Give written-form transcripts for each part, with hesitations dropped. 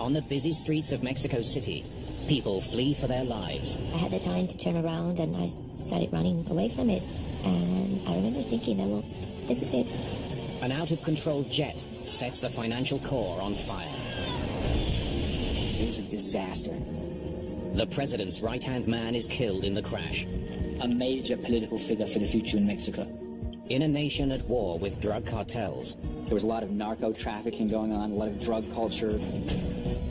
On the busy streets of Mexico City, people flee for their lives. I had the time to turn around and I started running away from it. And I remember thinking that, well, this is it. An out-of-control jet sets the financial core on fire. It was a disaster. The president's right-hand man is killed in the crash. A major political figure for the future in Mexico. In a nation at war with drug cartels, there was a lot of narco trafficking going on, a lot of drug culture.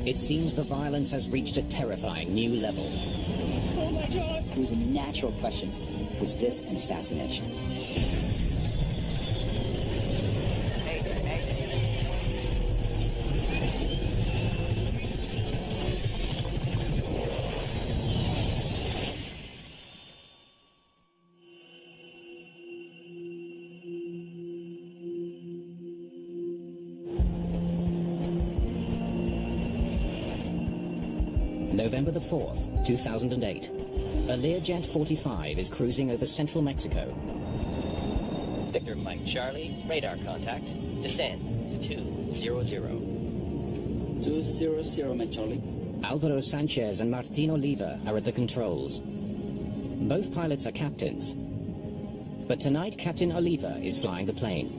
It seems the violence has reached a terrifying new level. Oh my God! It was a natural question. Was this an assassination? November the 4th, 2008. A Learjet 45 is cruising over central Mexico. Victor Mike Charlie, radar contact. Descend to 200. 200, Mike Charlie. Alvaro Sanchez and Martin Oliva are at the controls. Both pilots are captains. But tonight, Captain Oliva is flying the plane.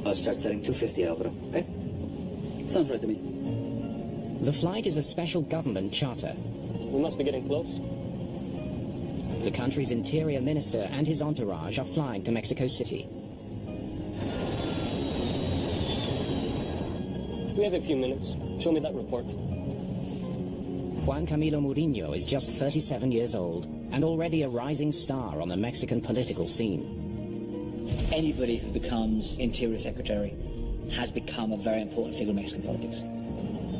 I'll start setting 250, Alvaro, okay? Sounds right to me. The flight is a special government charter. We must be getting close. The country's interior minister and his entourage are flying to Mexico City. We have a few minutes. Show me that report. Juan Camilo Murillo is just 37 years old and already a rising star on the Mexican political scene. Anybody who becomes Interior Secretary has become a very important figure in Mexican politics.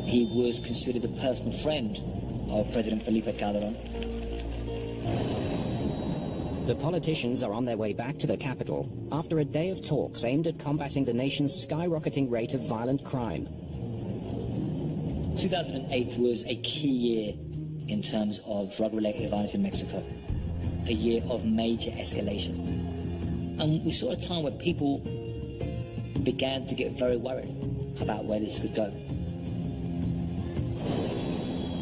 He was considered a personal friend of President Felipe Calderón. The politicians are on their way back to the capital after a day of talks aimed at combating the nation's skyrocketing rate of violent crime. 2008 was a key year in terms of drug-related violence in Mexico. A year of major escalation. And we saw a time where people began to get very worried about where this could go.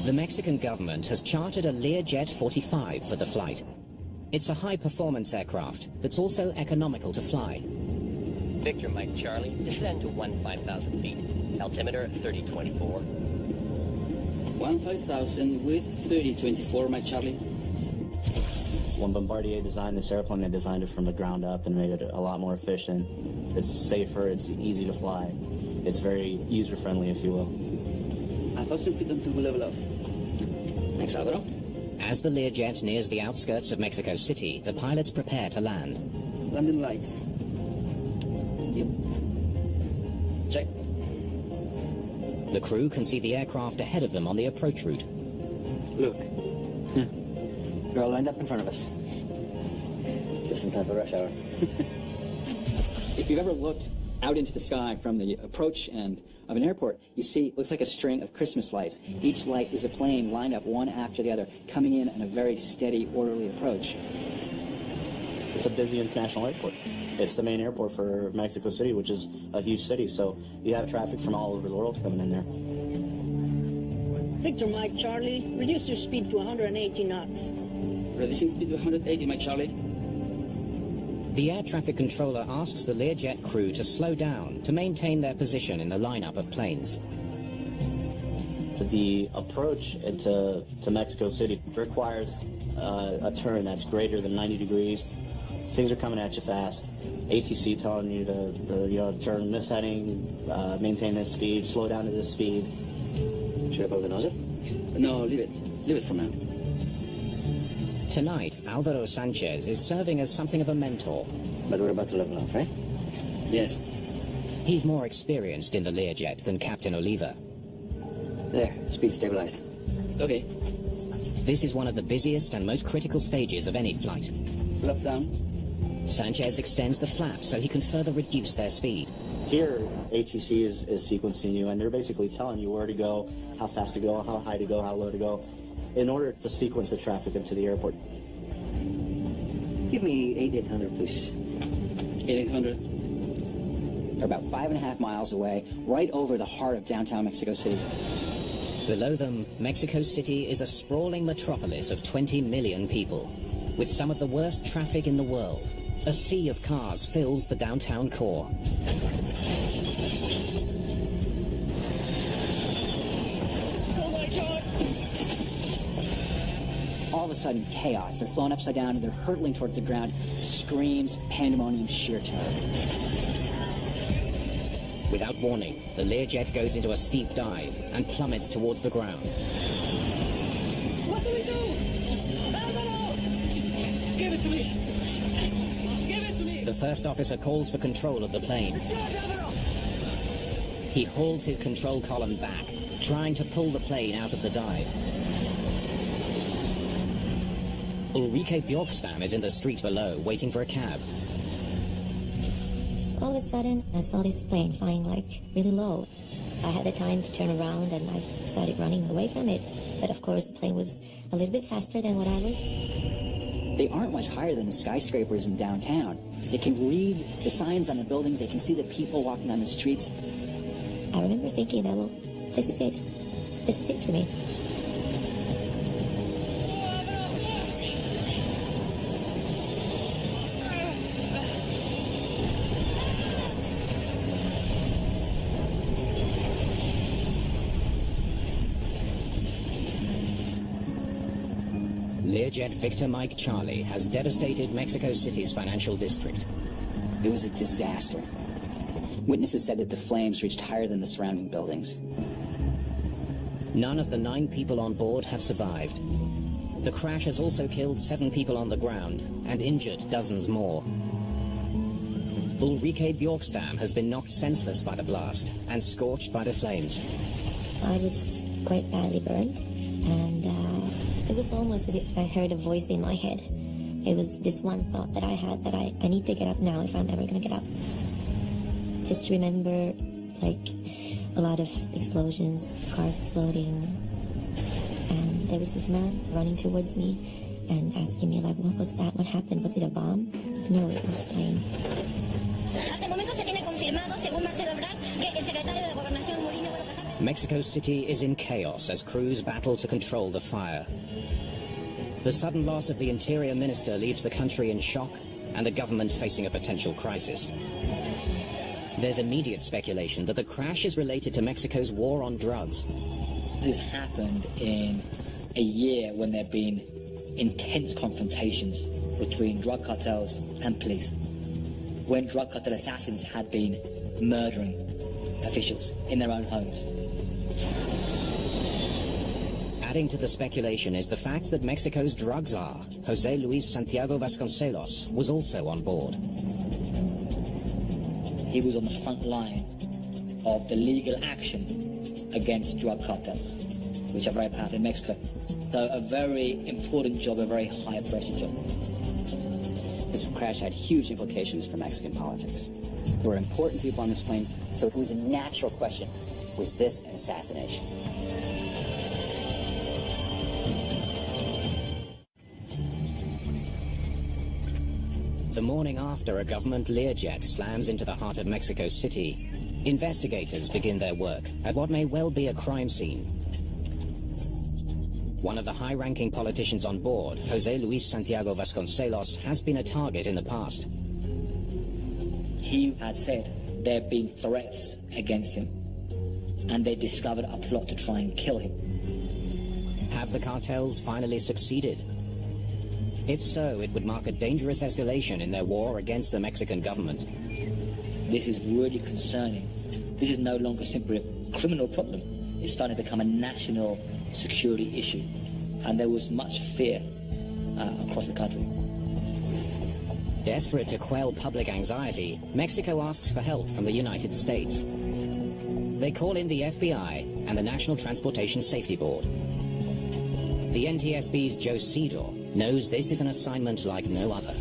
The Mexican government has chartered a Learjet 45 for the flight. It's a high-performance aircraft that's also economical to fly. Victor Mike Charlie, descend to 15,000 feet. Altimeter 3024. 15,000 with 3024, Mike Charlie. When Bombardier designed this airplane, they designed it from the ground up and made it a lot more efficient. It's safer, it's easy to fly. It's very user-friendly, if you will. 1,000 feet until we level off. Thanks, Alvaro. As the Learjet nears the outskirts of Mexico City, the pilots prepare to land. Landing lights. Yep. Checked. The crew can see the aircraft ahead of them on the approach route. Look. They're all lined up in front of us. Just in time for rush hour. If you've ever looked out into the sky from the approach end of an airport, you see, it looks like a string of Christmas lights. Each light is a plane lined up one after the other, coming in a very steady, orderly approach. It's a busy international airport. It's the main airport for Mexico City, which is a huge city, so you have traffic from all over the world coming in there. Victor Mike Charlie, reduce your speed to 180 knots. Reducing speed to 180, Mike Charlie. The air traffic controller asks the Learjet crew to slow down to maintain their position in the lineup of planes. The approach to Mexico City requires a turn that's greater than 90 degrees. Things are coming at you fast. ATC telling you to turn this heading, maintain this speed, slow down to this speed. Should I blow the nozzle? No, leave it. Leave it for now. Tonight, Alvaro Sanchez is serving as something of a mentor. But we're about to level off, right? Yes. He's more experienced in the Learjet than Captain Oliva. There, speed stabilized. Okay. This is one of the busiest and most critical stages of any flight. Flaps down. Sanchez extends the flaps so he can further reduce their speed. Here, ATC is sequencing you, and they're basically telling you where to go, how fast to go, how high to go, how low to go, in order to sequence the traffic into the airport. Give me 8800, please. 8800. They're about 5.5 miles away, right over the heart of downtown Mexico City. Below them, Mexico City is a sprawling metropolis of 20 million people, with some of the worst traffic in the world. A sea of cars fills the downtown core. Oh my God! All of a sudden, chaos. They're flown upside down and they're hurtling towards the ground. Screams, pandemonium, sheer terror. Without warning, the Learjet goes into a steep dive and plummets towards the ground. What do we do? I don't know! Give it to me! Give it to me! The first officer calls for control of the plane. He hauls his control column back, trying to pull the plane out of the dive. Ulrike Bjorkstam is in the street below, waiting for a cab. All of a sudden, I saw this plane flying like really low. I had the time to turn around and I started running away from it. But of course, the plane was a little bit faster than what I was. They aren't much higher than the skyscrapers in downtown. They can read the signs on the buildings. They can see the people walking on the streets. I remember thinking that, well, this is it. This is it for me. Learjet Victor Mike Charlie has devastated Mexico City's financial district. It was a disaster. Witnesses said that the flames reached higher than the surrounding buildings. None of the 9 people on board have survived. The crash has also killed 7 people on the ground and injured dozens more. Ulrike Bjorkstam has been knocked senseless by the blast and scorched by the flames. I was quite badly burned, and it was almost as if I heard a voice in my head. It was this one thought that I had, that I need to get up now if I'm ever going to get up. Just remember, like, a lot of explosions, cars exploding, and there was this man running towards me and asking me, like, what was that? What happened? Was it a bomb? No, it was a plane. Mexico City is in chaos as crews battle to control the fire. The sudden loss of the Interior Minister leaves the country in shock and the government facing a potential crisis. There's immediate speculation that the crash is related to Mexico's war on drugs. This happened in a year when there have been intense confrontations between drug cartels and police, when drug cartel assassins had been murdering officials in their own homes. Adding to the speculation is the fact that Mexico's drug czar, José Luis Santiago Vasconcelos, was also on board. He was on the front line of the legal action against drug cartels, which are very powerful in Mexico. So a very important job, a very high-pressure job. This crash had huge implications for Mexican politics. There were important people on this plane, so it was a natural question, was this an assassination? The morning after a government Learjet slams into the heart of Mexico City, investigators begin their work at what may well be a crime scene. One of the high-ranking politicians on board, José Luis Santiago Vasconcelos, has been a target in the past. He had said there had been threats against him, and they discovered a plot to try and kill him. Have the cartels finally succeeded? If so, it would mark a dangerous escalation in their war against the Mexican government. This is really concerning. This is no longer simply a criminal problem. It's starting to become a national security issue. And there was much fear across the country. Desperate to quell public anxiety, Mexico asks for help from the United States. They call in the FBI and the National Transportation Safety Board. The NTSB's Joe Cedar knows this is an assignment like no other.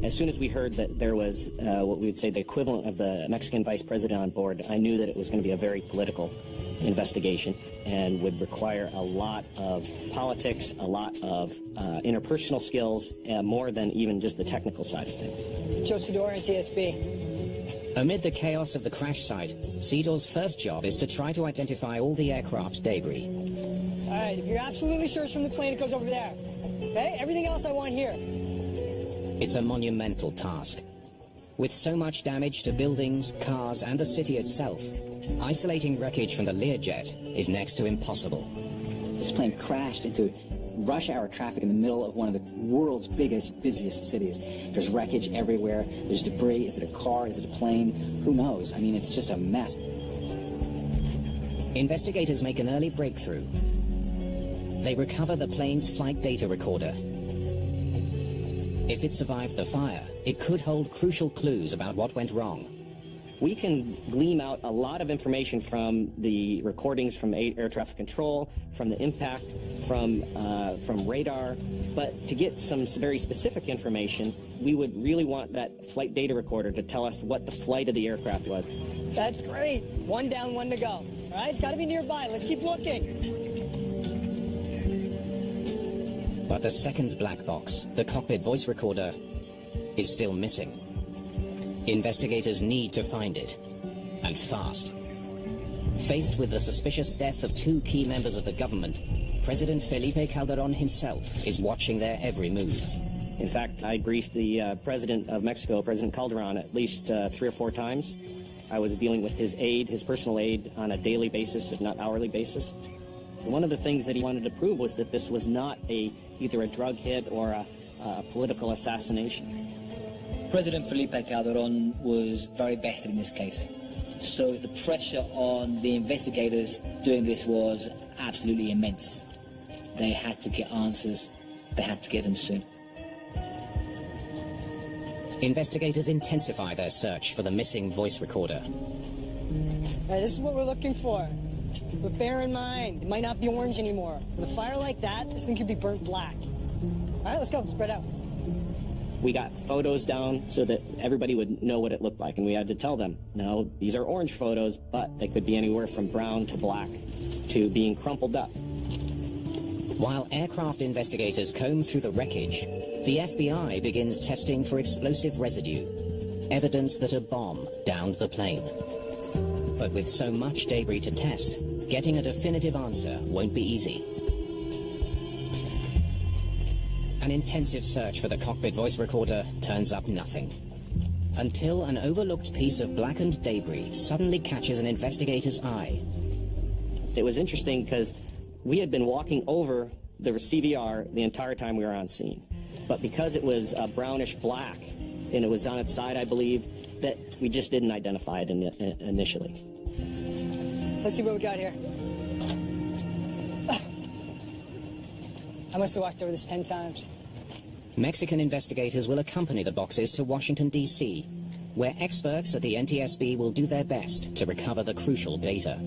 As soon as we heard that there was what we would say the equivalent of the Mexican vice president on board, I knew that it was going to be a very political investigation and would require a lot of politics, a lot of interpersonal skills, more than even just the technical side of things. Joe Sidor, NTSB. Amid the chaos of the crash site, Seedor's first job is to try to identify all the aircraft debris. All right, if you're absolutely sure it's from the plane, it goes over there. Okay? Everything else I want here. It's a monumental task. With so much damage to buildings, cars, and the city itself, isolating wreckage from the Lear jet is next to impossible. This plane crashed into rush hour traffic in the middle of one of the world's busiest cities. There's wreckage everywhere. There's debris. Is it a car? Is it a plane? Who knows? I mean, it's just a mess. Investigators make an early breakthrough. They recover the plane's flight data recorder. If it survived the fire, it could hold crucial clues about what went wrong. We can glean out a lot of information from the recordings from air traffic control, from the impact, from radar, but to get some very specific information, we would really want that flight data recorder to tell us what the flight of the aircraft was. That's great. One down, one to go. All right, it's got to be nearby. Let's keep looking. But the second black box, the cockpit voice recorder, is still missing. Investigators need to find it, and fast. Faced with the suspicious death of two key members of the government, President Felipe Calderón himself is watching their every move. In fact, I briefed the President of Mexico, President Calderón, at least 3 or 4 times. I was dealing with his aide, his personal aide, on a daily basis, if not hourly basis. One of the things that he wanted to prove was that this was not either a drug hit or a political assassination. President Felipe Calderón was very vested in this case. So the pressure on the investigators doing this was absolutely immense. They had to get answers. They had to get them soon. Investigators intensify their search for the missing voice recorder. Hey, this is what we're looking for. But bear in mind, it might not be orange anymore. With a fire like that, this thing could be burnt black. All right, let's go. Spread out. We got photos down so that everybody would know what it looked like, and we had to tell them, no, these are orange photos, but they could be anywhere from brown to black to being crumpled up. While aircraft investigators comb through the wreckage, the FBI begins testing for explosive residue, evidence that a bomb downed the plane. But with so much debris to test, getting a definitive answer won't be easy. An intensive search for the cockpit voice recorder turns up nothing. Until an overlooked piece of blackened debris suddenly catches an investigator's eye. It was interesting because we had been walking over the CVR the entire time we were on scene. But because it was brownish black, and it was on its side, I believe, that we just didn't identify it initially. Let's see what we got here. I must have walked over this 10 times. Mexican investigators will accompany the boxes to Washington, D.C., where experts at the NTSB will do their best to recover the crucial data.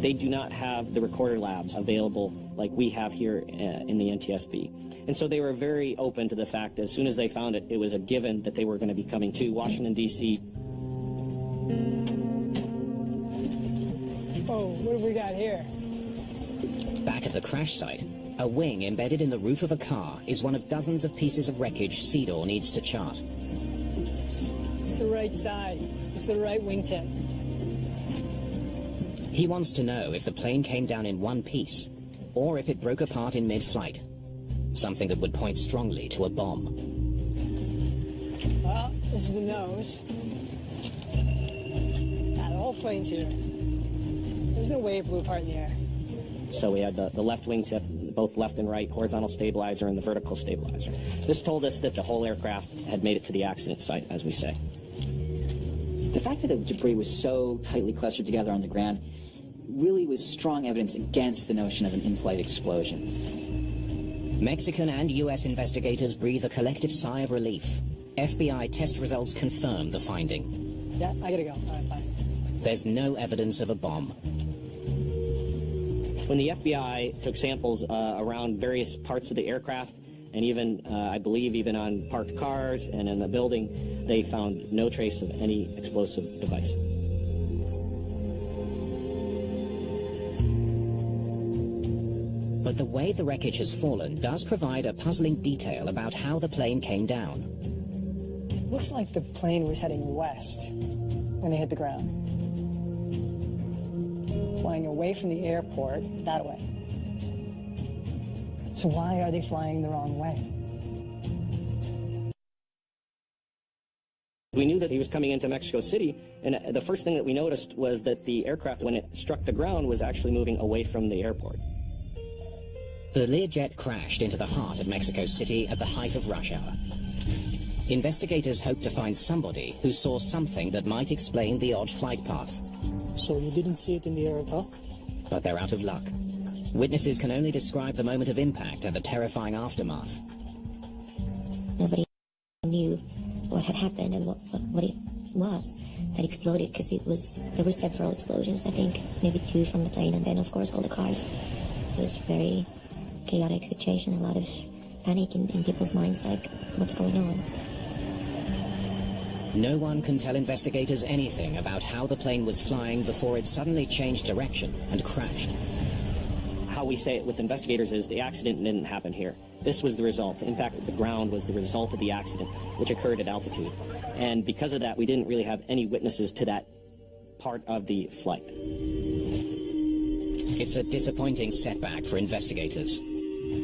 They do not have the recorder labs available like we have here in the NTSB. And so they were very open to the fact that as soon as they found it, it was a given that they were going to be coming to Washington, D.C. Oh, what have we got here? Back at the crash site, a wing embedded in the roof of a car is one of dozens of pieces of wreckage Seedor needs to chart. It's the right side. It's the right wingtip. He wants to know if the plane came down in one piece, or if it broke apart in mid-flight, something that would point strongly to a bomb. Well, this is the nose. The whole plane's here. There's no way it blew apart in the air. So we had the left wingtip, both left and right, horizontal stabilizer and the vertical stabilizer. This told us that the whole aircraft had made it to the accident site, as we say. The fact that the debris was so tightly clustered together on the ground really was strong evidence against the notion of an in-flight explosion. Mexican and U.S. investigators breathe a collective sigh of relief. FBI test results confirm the finding. Yeah, I gotta go. All right, bye. There's no evidence of a bomb. When the FBI took samples around various parts of the aircraft, and even, I believe, even on parked cars and in the building, they found no trace of any explosive device. But the way the wreckage has fallen does provide a puzzling detail about how the plane came down. Looks like the plane was heading west when they hit the ground. Flying away from the airport, that way. So why are they flying the wrong way? We knew that he was coming into Mexico City, and the first thing that we noticed was that the aircraft, when it struck the ground, was actually moving away from the airport. The Learjet crashed into the heart of Mexico City at the height of rush hour. Investigators hoped to find somebody who saw something that might explain the odd flight path. So you didn't see it in the air at all? But they're out of luck. Witnesses can only describe the moment of impact and the terrifying aftermath. Nobody knew what had happened and what it was that exploded, because there were several explosions, I think, maybe 2 from the plane, and then of course all the cars. It was a very chaotic situation, a lot of panic in people's minds, like, what's going on? No one can tell investigators anything about how the plane was flying before it suddenly changed direction and crashed. How we say it with investigators is the accident didn't happen here. This was the result. The impact of the ground was the result of the accident, which occurred at altitude. And because of that, we didn't really have any witnesses to that part of the flight. It's a disappointing setback for investigators.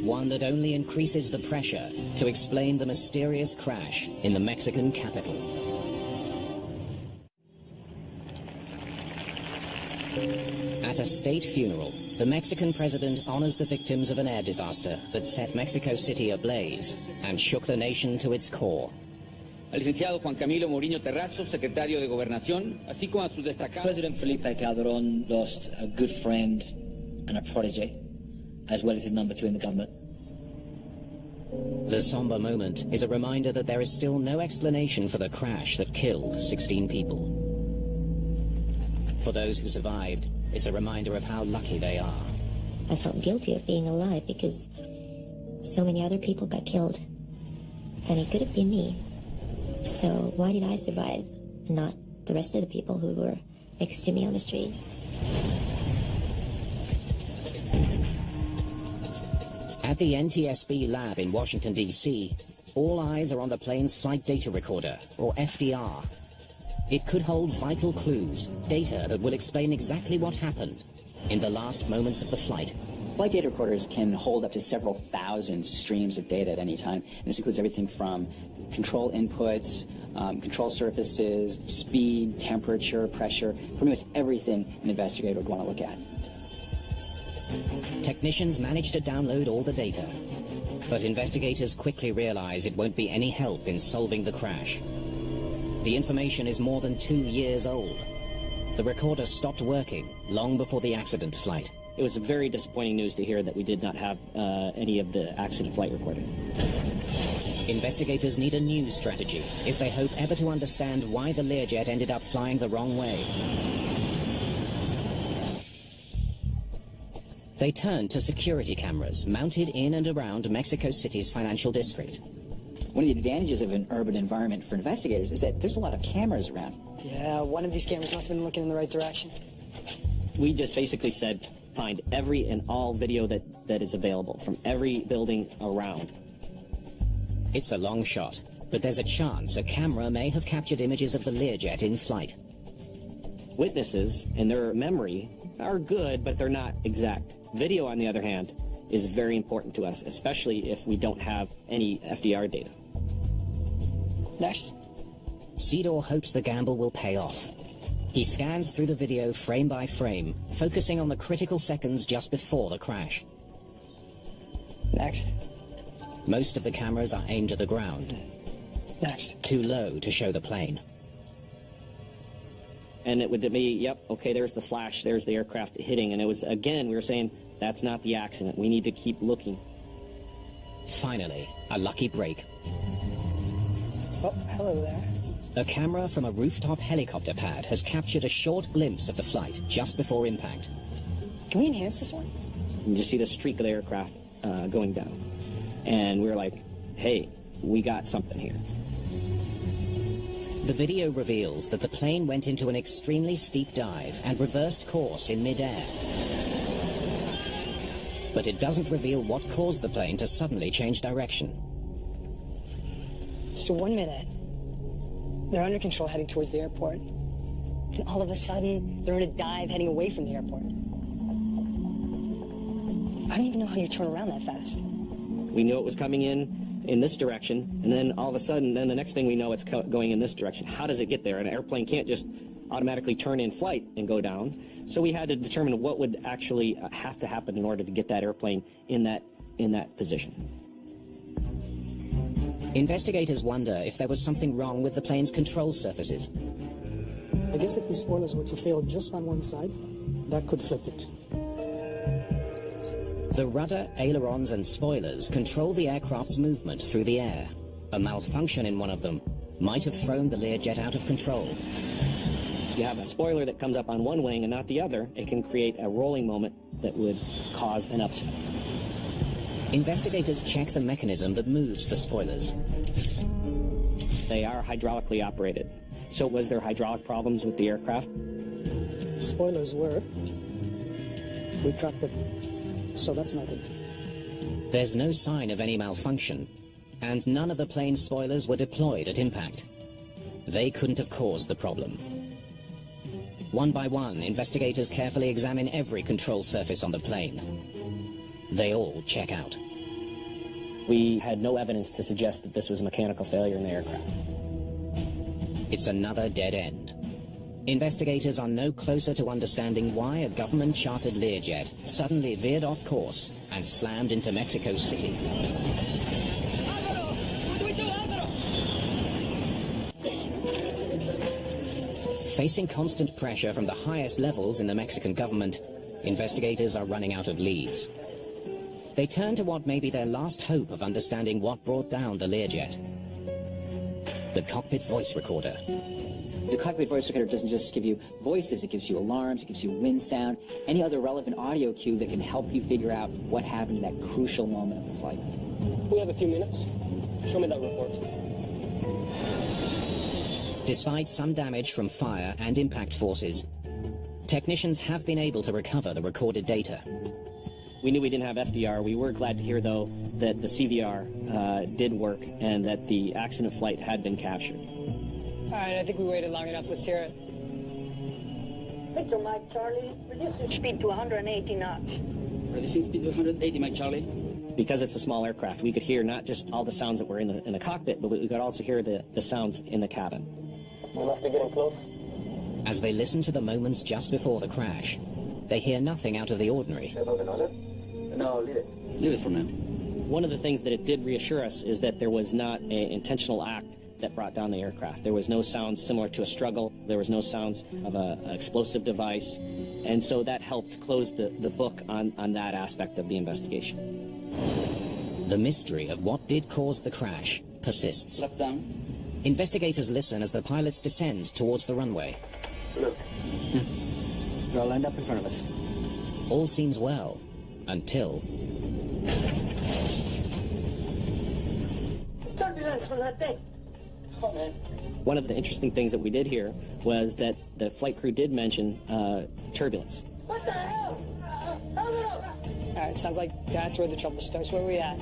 One that only increases the pressure to explain the mysterious crash in the Mexican capital. At a state funeral, the Mexican president honors the victims of an air disaster that set Mexico City ablaze and shook the nation to its core. Al licenciado Juan Camilo Mourinho Terrazo, secretario de Gobernación, así como a sus destacados... President Felipe Calderón lost a good friend and a protege, as well as his number 2 in the government. The somber moment is a reminder that there is still no explanation for the crash that killed 16 people. For those who survived, it's a reminder of how lucky they are. I felt guilty of being alive because so many other people got killed, and it could have been me. So why did I survive and not the rest of the people who were next to me on the street? At the NTSB lab in Washington, D.C., all eyes are on the plane's flight data recorder, or FDR. It could hold vital clues, data that will explain exactly what happened in the last moments of the flight. Flight data recorders can hold up to several thousand streams of data at any time, and this includes everything from control inputs, control surfaces, speed, temperature, pressure, pretty much everything an investigator would want to look at. Technicians manage to download all the data, but investigators quickly realize it won't be any help in solving the crash. The information is more than 2 years old. The recorder stopped working long before the accident flight. It was very disappointing news to hear that we did not have any of the accident flight recording. Investigators need a new strategy if they hope ever to understand why the Learjet ended up flying the wrong way. They turned to security cameras mounted in and around Mexico City's financial district. One of the advantages of an urban environment for investigators is that there's a lot of cameras around. Yeah, one of these cameras must have been looking in the right direction. We just basically said, find every and all video that is available from every building around. It's a long shot, but there's a chance a camera may have captured images of the Learjet in flight. Witnesses, in their memory, are good, but they're not exact. Video, on the other hand, is very important to us, especially if we don't have any FDR data. Next. Cedar hopes the gamble will pay off. He scans through the video frame by frame, focusing on the critical seconds just before the crash. Next. Most of the cameras are aimed at the ground. Next. Too low to show the plane. And it would be, yep, okay, there's the flash, there's the aircraft hitting, and it was, again, we were saying, that's not the accident. We need to keep looking. Finally, a lucky break. Oh, hello there. A camera from a rooftop helicopter pad has captured a short glimpse of the flight just before impact. Can we enhance this one? You see the streak of the aircraft going down. And we were like, hey, we got something here. The video reveals that the plane went into an extremely steep dive and reversed course in mid-air. But it doesn't reveal what caused the plane to suddenly change direction. So 1 minute, They're under control heading towards the airport. And all of a sudden, they're in a dive heading away from the airport. I don't even know how you turn around that fast. We knew it was coming in this direction, and then all of a sudden, then the next thing we know, it's going in this direction. How does it get there? An airplane can't just automatically turn in flight and go down. So we had to determine what would actually have to happen in order to get that airplane in that position. Investigators wonder if there was something wrong with the plane's control surfaces. I guess if the spoilers were to fail just on one side, that could flip it. The rudder, ailerons and spoilers control the aircraft's movement through the air. A malfunction in one of them might have thrown the Learjet out of control. If you have a spoiler that comes up on one wing and not the other, it can create a rolling moment that would cause an upset. Investigators check the mechanism that moves the spoilers. They are hydraulically operated. So was there hydraulic problems with the aircraft? Spoilers were retracted, so that's not it. There's no sign of any malfunction, and none of the plane's spoilers were deployed at impact. They couldn't have caused the problem. One by one, investigators carefully examine every control surface on the plane. They all check out. We had no evidence to suggest that this was a mechanical failure in the aircraft. It's another dead end. Investigators are no closer to understanding why a government-chartered Learjet suddenly veered off course and slammed into Mexico City. Facing constant pressure from the highest levels in the Mexican government, investigators are running out of leads. They turn to what may be their last hope of understanding what brought down the Learjet. The cockpit voice recorder. The cockpit voice recorder doesn't just give you voices, it gives you alarms, it gives you wind sound, any other relevant audio cue that can help you figure out what happened in that crucial moment of the flight. We have a few minutes. Show me that report. Despite some damage from fire and impact forces, technicians have been able to recover the recorded data. We knew we didn't have FDR. We were glad to hear, though, that the CVR did work and that the accident flight had been captured. All right, I think we waited long enough. Let's hear it. Victor Mike Charlie, reduce your speed to 180 knots. Reducing speed to 180, Mike Charlie. Because it's a small aircraft, we could hear not just all the sounds that were in the cockpit, but we could also hear the sounds in the cabin. We must be getting close. As they listen to the moments just before the crash, they hear nothing out of the ordinary. No, leave it. Leave it for now. One of the things that it did reassure us is that there was not an intentional act that brought down the aircraft. There was no sounds similar to a struggle. There was no sounds of an explosive device. And so that helped close the book on that aspect of the investigation. The mystery of what did cause the crash persists. Left down. Investigators listen as the pilots descend towards the runway. Look. They're all lined up in front of us. All seems well, until... Turbulence from that thing. Oh, man. One of the interesting things that we did here was that the flight crew did mention turbulence. What the hell? All right, sounds like that's where the trouble starts. Where are we at?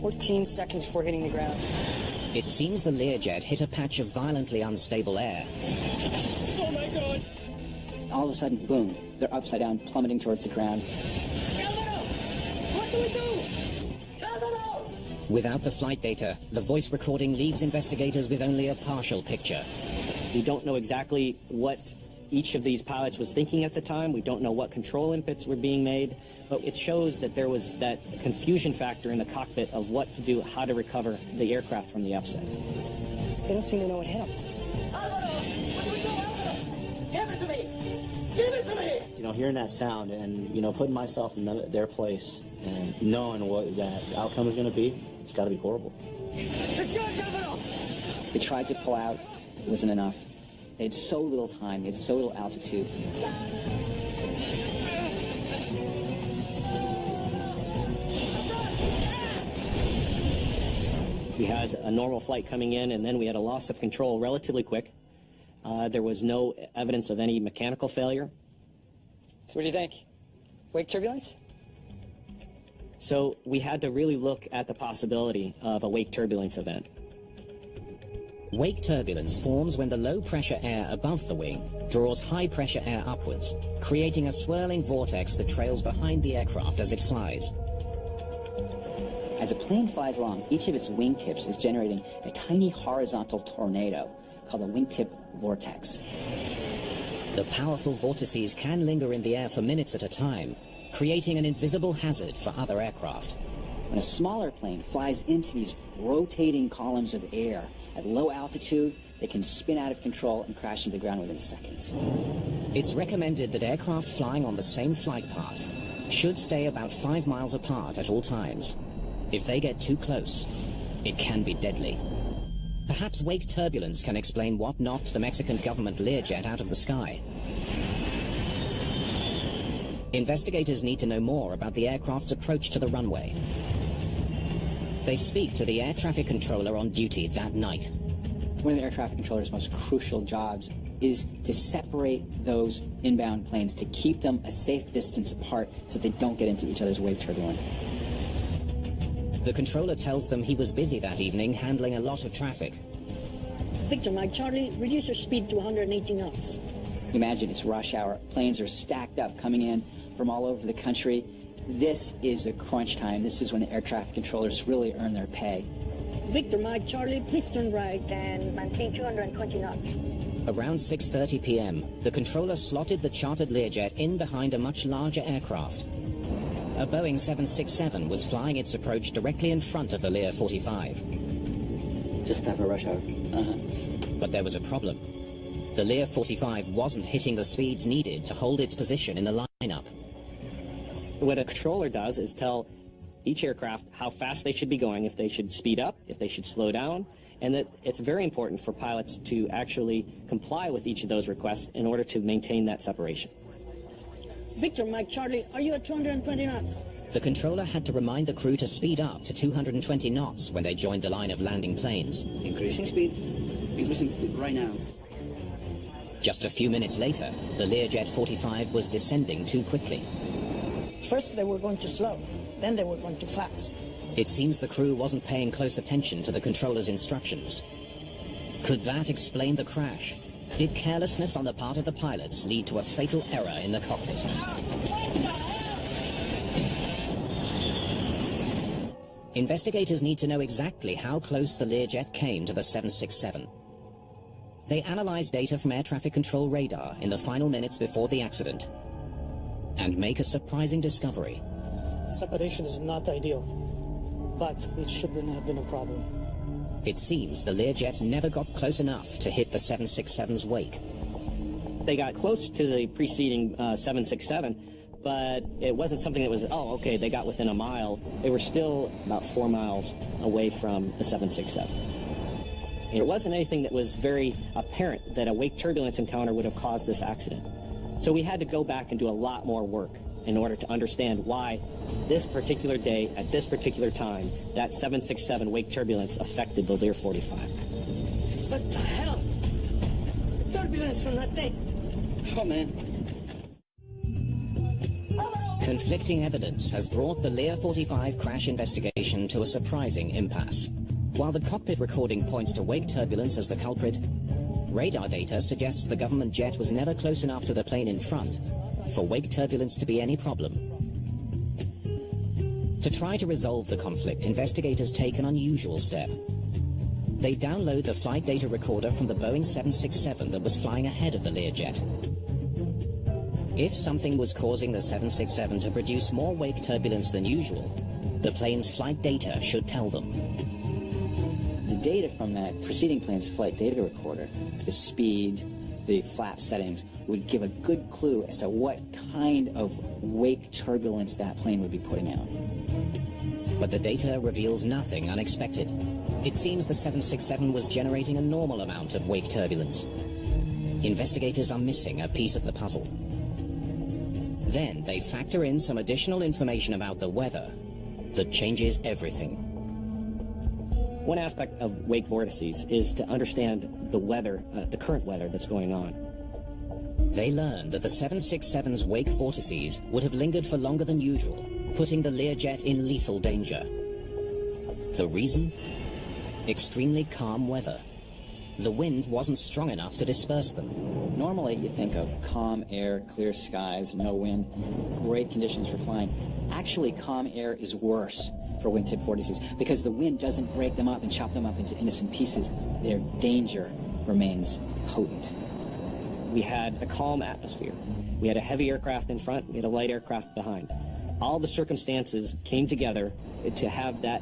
14 seconds before hitting the ground. It seems the Learjet hit a patch of violently unstable air. Oh my God! All of a sudden, boom, they're upside down, plummeting towards the ground. What do we do? No! Without the flight data, the voice recording leaves investigators with only a partial picture. We don't know exactly what each of these pilots was thinking at the time. We don't know what control inputs were being made, but it shows that there was that confusion factor in the cockpit of what to do, how to recover the aircraft from the upset. They don't seem to know what hit them. What do we do, Alvaro? Give it to me! Give it to me! You know, hearing that sound and, you know, putting myself in their place and knowing what that outcome is going to be, it's got to be horrible. It's yours, Alvaro! They tried to pull out, it wasn't enough. They had so little time, they had so little altitude. We had a normal flight coming in, and then we had a loss of control relatively quick. There was no evidence of any mechanical failure. So what do you think? Wake turbulence? So we had to really look at the possibility of a wake turbulence event. Wake turbulence forms when the low-pressure air above the wing draws high-pressure air upwards, creating a swirling vortex that trails behind the aircraft as it flies. As a plane flies along, each of its wingtips is generating a tiny horizontal tornado called a wingtip vortex. The powerful vortices can linger in the air for minutes at a time, creating an invisible hazard for other aircraft. When a smaller plane flies into these rotating columns of air at low altitude, they can spin out of control and crash into the ground within seconds. It's recommended that aircraft flying on the same flight path should stay about 5 miles apart at all times. If they get too close, it can be deadly. Perhaps wake turbulence can explain what knocked the Mexican government Learjet out of the sky. Investigators need to know more about the aircraft's approach to the runway. They speak to the air traffic controller on duty that night. One of the air traffic controller's most crucial jobs is to separate those inbound planes, to keep them a safe distance apart so they don't get into each other's wake turbulence. The controller tells them he was busy that evening handling a lot of traffic. Victor, Mike Charlie, reduce your speed to 180 knots. Imagine it's rush hour. Planes are stacked up coming in from all over the country. This is the crunch time. This is when the air traffic controllers really earn their pay. Victor, Mike Charlie, please turn right and maintain 220 knots. Around 6:30 p.m., the controller slotted the chartered Learjet in behind a much larger aircraft. A Boeing 767 was flying its approach directly in front of the Lear 45. Just after rush hour. But there was a problem. The Lear 45 wasn't hitting the speeds needed to hold its position in the lineup. What a controller does is tell each aircraft how fast they should be going, if they should speed up, if they should slow down, and that it's very important for pilots to actually comply with each of those requests in order to maintain that separation. Victor, Mike Charlie, are you at 220 knots? The controller had to remind the crew to speed up to 220 knots when they joined the line of landing planes. Increasing speed right now. Just a few minutes later, the Learjet 45 was descending too quickly. First they were going too slow, then they were going too fast. It seems the crew wasn't paying close attention to the controller's instructions. Could that explain the crash? Did carelessness on the part of the pilots lead to a fatal error in the cockpit? Investigators need to know exactly how close the Learjet came to the 767. They analyzed data from air traffic control radar in the final minutes before the accident and make a surprising discovery. Separation is not ideal, but it shouldn't have been a problem. It seems the Learjet never got close enough to hit the 767's wake. They got close to the preceding 767, but it wasn't something that was, oh, okay, they got within a mile. They were still about 4 miles away from the 767. It wasn't anything that was very apparent that a wake turbulence encounter would have caused this accident. So we had to go back and do a lot more work in order to understand why this particular day, at this particular time, that 767 wake turbulence affected the Lear 45. What the hell? The turbulence from that thing. Oh, man. Conflicting evidence has brought the Lear 45 crash investigation to a surprising impasse. While the cockpit recording points to wake turbulence as the culprit, radar data suggests the government jet was never close enough to the plane in front for wake turbulence to be any problem. To try to resolve the conflict, investigators take an unusual step. They download the flight data recorder from the Boeing 767 that was flying ahead of the Learjet. If something was causing the 767 to produce more wake turbulence than usual, the plane's flight data should tell them. The data from that preceding plane's flight data recorder, the speed, the flap settings, would give a good clue as to what kind of wake turbulence that plane would be putting out. But the data reveals nothing unexpected. It seems the 767 was generating a normal amount of wake turbulence. Investigators are missing a piece of the puzzle. Then they factor in some additional information about the weather that changes everything. One aspect of wake vortices is to understand the weather, the current weather that's going on. They learned that the 767's wake vortices would have lingered for longer than usual, putting the Learjet in lethal danger. The reason? Extremely calm weather. the wind wasn't strong enough to disperse them. Normally, you think of calm air, clear skies, no wind, great conditions for flying. Actually, calm air is worse for wingtip vortices because the wind doesn't break them up and chop them up into innocent pieces. Their danger remains potent. We had a calm atmosphere. We had a heavy aircraft in front, we had a light aircraft behind. All the circumstances came together to have that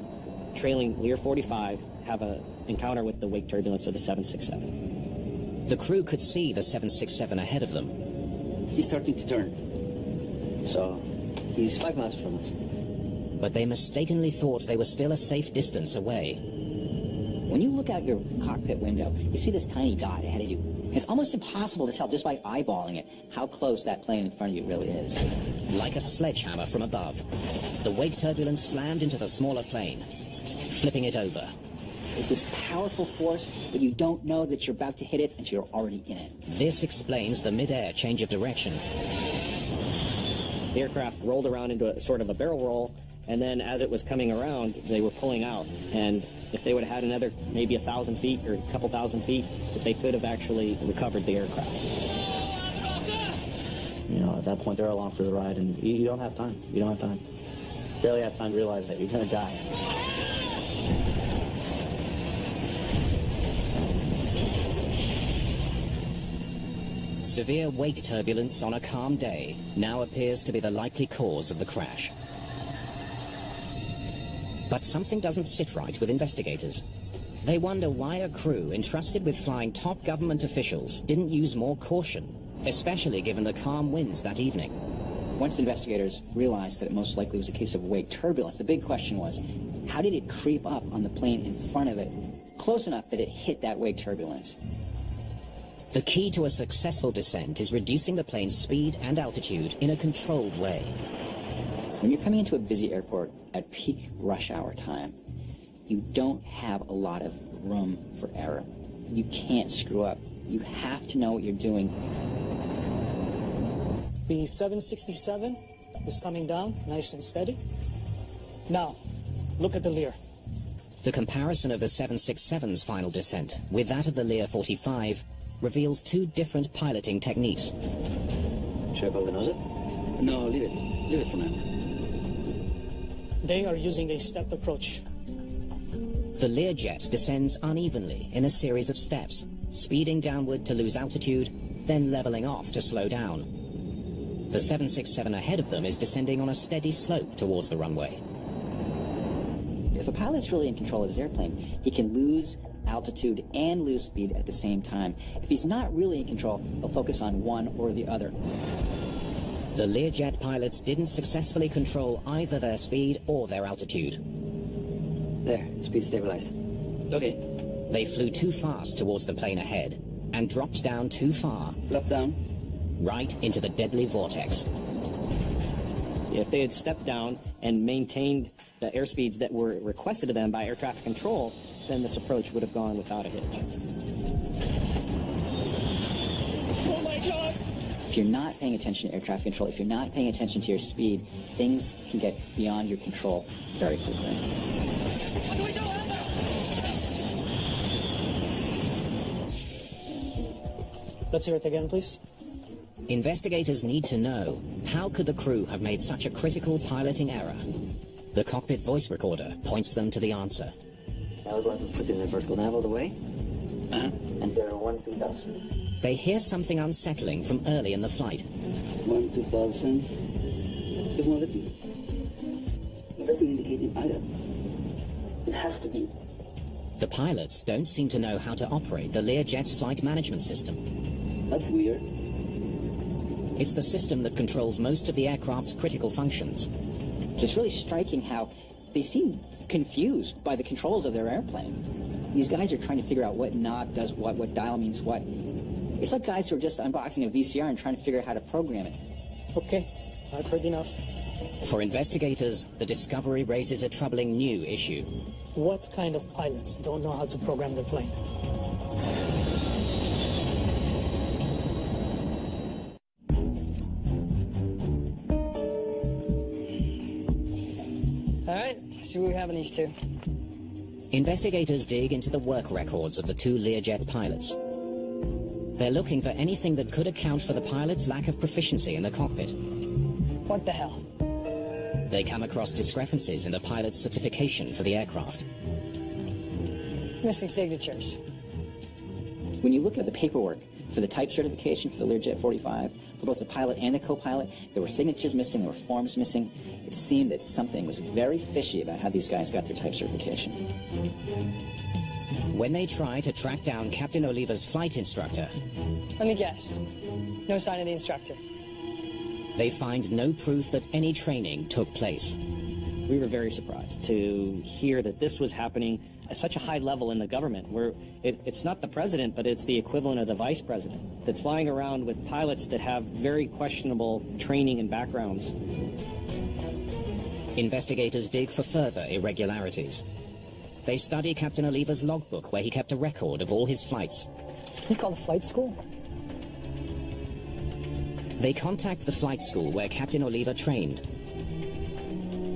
trailing Lear 45 have an encounter with the wake turbulence of the 767. The crew could see the 767 ahead of them. He's starting to turn. So, he's 5 miles from us. But they mistakenly thought they were still a safe distance away. When you look out your cockpit window, you see this tiny dot ahead of you. It's almost impossible to tell just by eyeballing it how close that plane in front of you really is. Like a sledgehammer from above, the wake turbulence slammed into the smaller plane, flipping it over. It's this powerful force, but you don't know that you're about to hit it until you're already in it. This explains the mid-air change of direction. The aircraft rolled around into a sort of a barrel roll, and then as it was coming around, they were pulling out. And if they would have had another maybe 1,000 feet or a couple thousand feet, that they could have actually recovered the aircraft. You know, at that point, they're along for the ride, and you don't have time. You don't have time. You barely have time to realize that you're going to die. Severe wake turbulence on a calm day now appears to be the likely cause of the crash. But something doesn't sit right with investigators. They wonder why a crew entrusted with flying top government officials didn't use more caution, especially given the calm winds that evening. Once the investigators realized that it most likely was a case of wake turbulence, the big question was, how did it creep up on the plane in front of it, close enough that it hit that wake turbulence? The key to a successful descent is reducing the plane's speed and altitude in a controlled way. When you're coming into a busy airport at peak rush hour time, you don't have a lot of room for error. You can't screw up. You have to know what you're doing. The 767 is coming down, nice and steady. Now, look at the Lear. The comparison of the 767's final descent with that of the Lear 45 reveals two different piloting techniques. Should I call the nose up? No, leave it. Leave it for now. They are using a stepped approach. The Learjet descends unevenly in a series of steps, speeding downward to lose altitude, then leveling off to slow down. The 767 ahead of them is descending on a steady slope towards the runway. If a pilot's really in control of his airplane, he can lose altitude and lose speed at the same time. If he's not really in control, he'll focus on one or the other. The Learjet pilots didn't successfully control either their speed or their altitude. There, speed stabilized. Okay. They flew too fast towards the plane ahead and dropped down too far. Flap down. Right into the deadly vortex. If they had stepped down and maintained the airspeeds that were requested of them by air traffic control, then this approach would have gone without a hitch. Oh my God! If you're not paying attention to air traffic control, if you're not paying attention to your speed, things can get beyond your control very quickly. What do we do, Let's hear it again, please. Investigators need to know, how could the crew have made such a critical piloting error? The cockpit voice recorder points them to the answer. Now we're going to put in the vertical nav all the way. And there are 1-2,000. They hear something unsettling from early in the flight. 1-2,000. It won't let me. It doesn't indicate it either. It has to be. The pilots don't seem to know how to operate the Learjet's flight management system. That's weird. It's the system that controls most of the aircraft's critical functions. It's really striking how they seem confused by the controls of their airplane. These guys are trying to figure out what knob does what dial means what. It's like guys who are just unboxing a VCR and trying to figure out how to program it. Okay, I've heard enough. For investigators, the discovery raises a troubling new issue. What kind of pilots don't know how to program their plane? All right, see what we have in these two. Investigators dig into the work records of the two Learjet pilots. They're looking for anything that could account for the pilot's lack of proficiency in the cockpit. What the hell? They come across discrepancies in the pilot's certification for the aircraft. Missing signatures. When you look at the paperwork for the type certification for the Learjet 45, for both the pilot and the co-pilot, there were signatures missing, there were forms missing. It seemed that something was very fishy about how these guys got their type certification. When they try to track down Captain Oliva's flight instructor, Let me guess. No sign of the instructor. they find no proof that any training took place. We were very surprised to hear that this was happening at such a high level in the government, where it's not the president, but it's the equivalent of the vice president that's flying around with pilots that have very questionable training and backgrounds. Investigators dig for further irregularities. They study Captain Oliva's logbook, where he kept a record of all his flights. Can you call the flight school? They contact the flight school where Captain Oliva trained.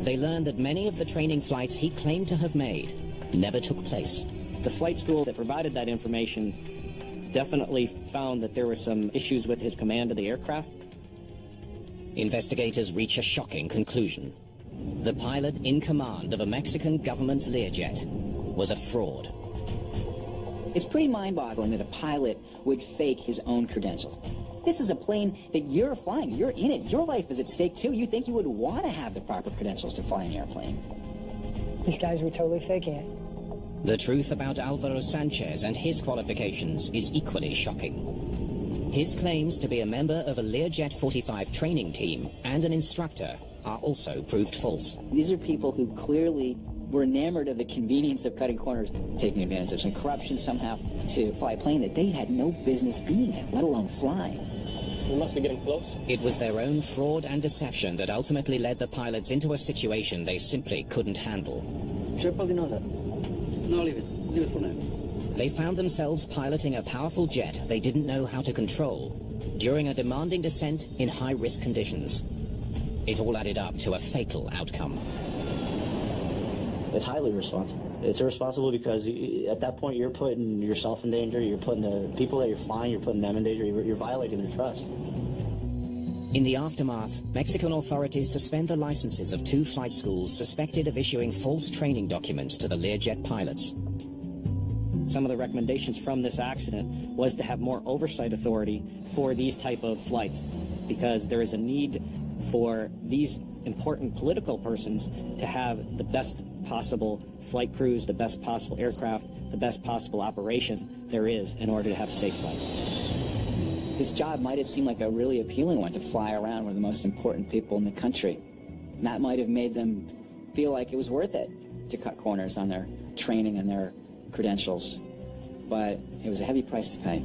They learn that many of the training flights he claimed to have made never took place. The flight school that provided that information definitely found that there were some issues with his command of the aircraft. Investigators reach a shocking conclusion. The pilot in command of a Mexican government Learjet was a fraud. It's pretty mind-boggling that a pilot would fake his own credentials. This is a plane that you're flying. You're in it. Your life is at stake, too. You'd think you would want to have the proper credentials to fly an airplane. These guys were totally faking it. The truth about Alvaro Sanchez and his qualifications is equally shocking. His claims to be a member of a Learjet 45 training team and an instructor are also proved false. These are people who clearly were enamored of the convenience of cutting corners, taking advantage of some corruption somehow to fly a plane that they had no business being in, let alone flying. We must be getting close. It was their own fraud and deception that ultimately led the pilots into a situation they simply couldn't handle. Sure, probably knows that. No, leave it. Leave it for now. They found themselves piloting a powerful jet they didn't know how to control during a demanding descent in high-risk conditions. It all added up to a fatal outcome. It's highly irresponsible. It's irresponsible because at that point you're putting yourself in danger, you're putting the people that you're flying, you're putting them in danger, you're violating their trust. In the aftermath, Mexican authorities suspend the licenses of 2 flight schools suspected of issuing false training documents to the Learjet pilots. Some of the recommendations from this accident was to have more oversight authority for these type of flights, because there is a need for these important political persons to have the best possible flight crews, the best possible aircraft, the best possible operation there is in order to have safe flights. This job might have seemed like a really appealing one, to fly around with the most important people in the country. And that might have made them feel like it was worth it to cut corners on their training and their credentials. But it was a heavy price to pay.